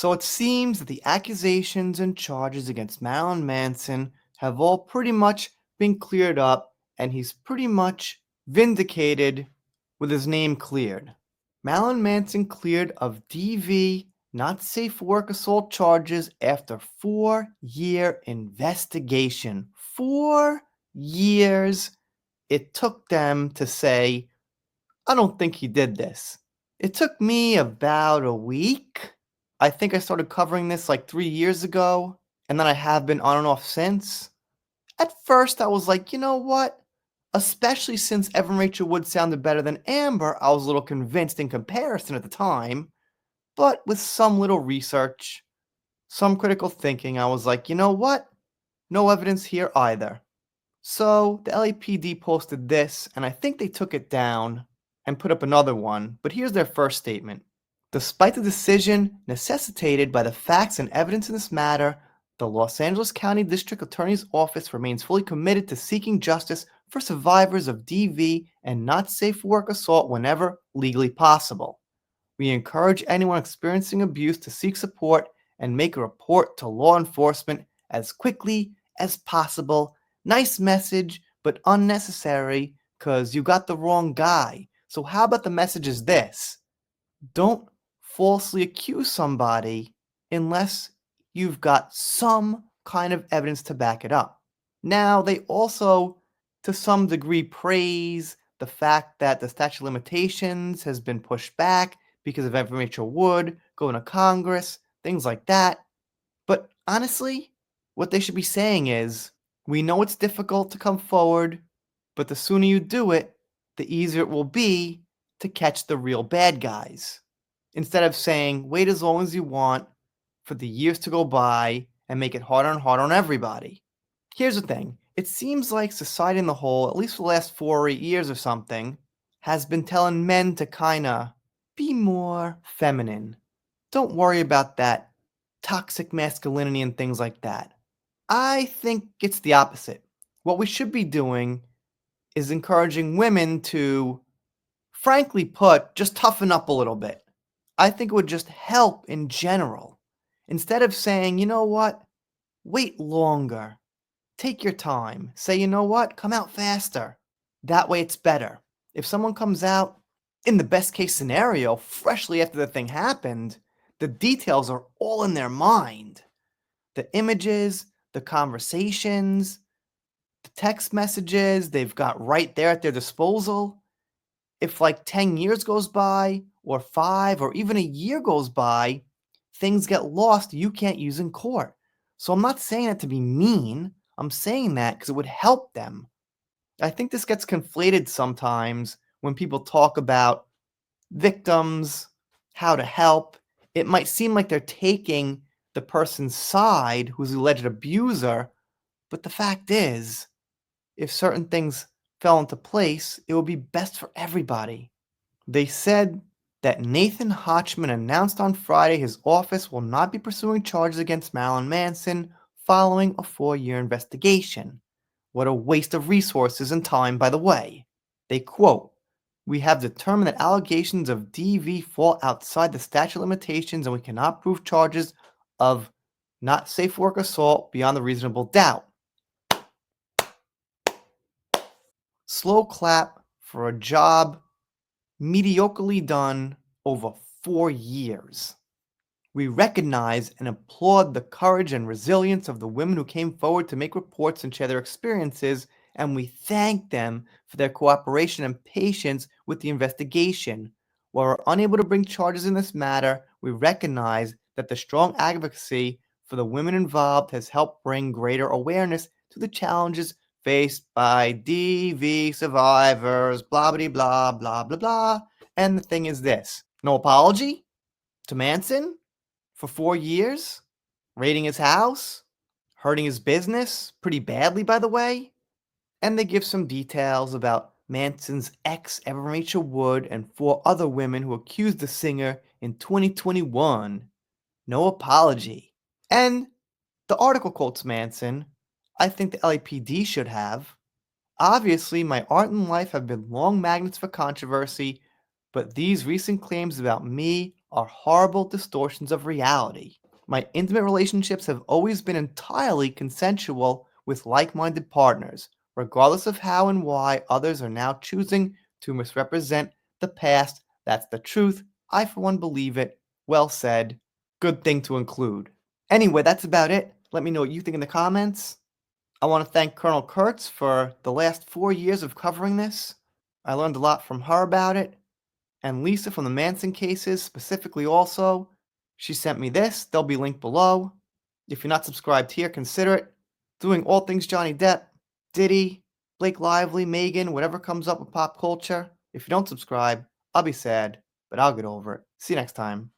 So it seems that the accusations and charges against Marilyn Manson have all pretty much been cleared up, and he's pretty much vindicated with his name cleared. Marilyn Manson cleared of DV, not safe for work assault charges after 4-year investigation. 4 years it took them to say, I don't think he did this. It took me about a week. I think I started covering this like 3 years ago, and then I have been on and off since. At first, I was like, you know what? Especially since Evan Rachel Wood sounded better than Amber, I was a little convinced in comparison at the time. But with some little research, some critical thinking, I was like, you know what? No evidence here either. So the LAPD posted this, and I think they took it down and put up another one, but here's their first statement. Despite the decision necessitated by the facts and evidence in this matter, the Los Angeles County District Attorney's Office remains fully committed to seeking justice for survivors of DV and not safe for work assault whenever legally possible. We encourage anyone experiencing abuse to seek support and make a report to law enforcement as quickly as possible. Nice message, but unnecessary because you got the wrong guy. So, how about the message is this? Don't falsely accuse somebody unless you've got some kind of evidence to back it up. Now, they also, to some degree, praise the fact that the statute of limitations has been pushed back because of Evan Rachel Wood going to Congress, things like that. But honestly, what they should be saying is, we know it's difficult to come forward, but the sooner you do it, the easier it will be to catch the real bad guys. Instead of saying, wait as long as you want for the years to go by and make it harder and harder on everybody. Here's the thing. It seems like society in the whole, at least for the last 4 or 8 years or something, has been telling men to kinda be more feminine. Don't worry about that toxic masculinity and things like that. I think it's the opposite. What we should be doing is encouraging women to, frankly put, just toughen up a little bit. I think it would just help in general. Instead of saying, you know what, wait longer, take your time, say, you know what, come out faster. That way it's better. If someone comes out, in the best case scenario, freshly after the thing happened, the details are all in their mind. The images, the conversations, the text messages they've got right there at their disposal. If like 10 years goes by, or 5, or even a year goes by, things get lost you can't use in court. So I'm not saying that to be mean. I'm saying that because it would help them. I think this gets conflated sometimes when people talk about victims, how to help. It might seem like they're taking the person's side who's the alleged abuser, but the fact is, if certain things fell into place, it would be best for everybody. They said that Nathan Hotchman announced on Friday his office will not be pursuing charges against Marilyn Manson following a 4-year investigation. What a waste of resources and time, by the way. They quote, we have determined that allegations of DV fall outside the statute of limitations and we cannot prove charges of not safe work assault beyond a reasonable doubt. Slow clap for a job mediocrely done over 4 years. We recognize and applaud the courage and resilience of the women who came forward to make reports and share their experiences, and we thank them for their cooperation and patience with the investigation. While we're unable to bring charges in this matter, we recognize that the strong advocacy for the women involved has helped bring greater awareness to the challenges faced by DV survivors, blah, blah, blah, blah, blah, blah. And the thing is this, no apology to Manson for 4 years, raiding his house, hurting his business pretty badly, by the way. And they give some details about Manson's ex, Evan Rachel Wood, and 4 other women who accused the singer in 2021. No apology. And the article quotes Manson. I think the LAPD should have. Obviously, my art and life have been long magnets for controversy, but these recent claims about me are horrible distortions of reality. My intimate relationships have always been entirely consensual with like minded partners, regardless of how and why others are now choosing to misrepresent the past. That's the truth. I, for one, believe it. Well said. Good thing to include. Anyway, that's about it. Let me know what you think in the comments. I want to thank Colonel Kurtz for the last 4 years of covering this. I learned a lot from her about it, and Lisa from the Manson cases specifically also. She sent me this. They'll be linked below. If you're not subscribed here, consider it. Doing all things Johnny Depp, Diddy, Blake Lively, Megan, whatever comes up with pop culture. If you don't subscribe, I'll be sad, but I'll get over it. See you next time.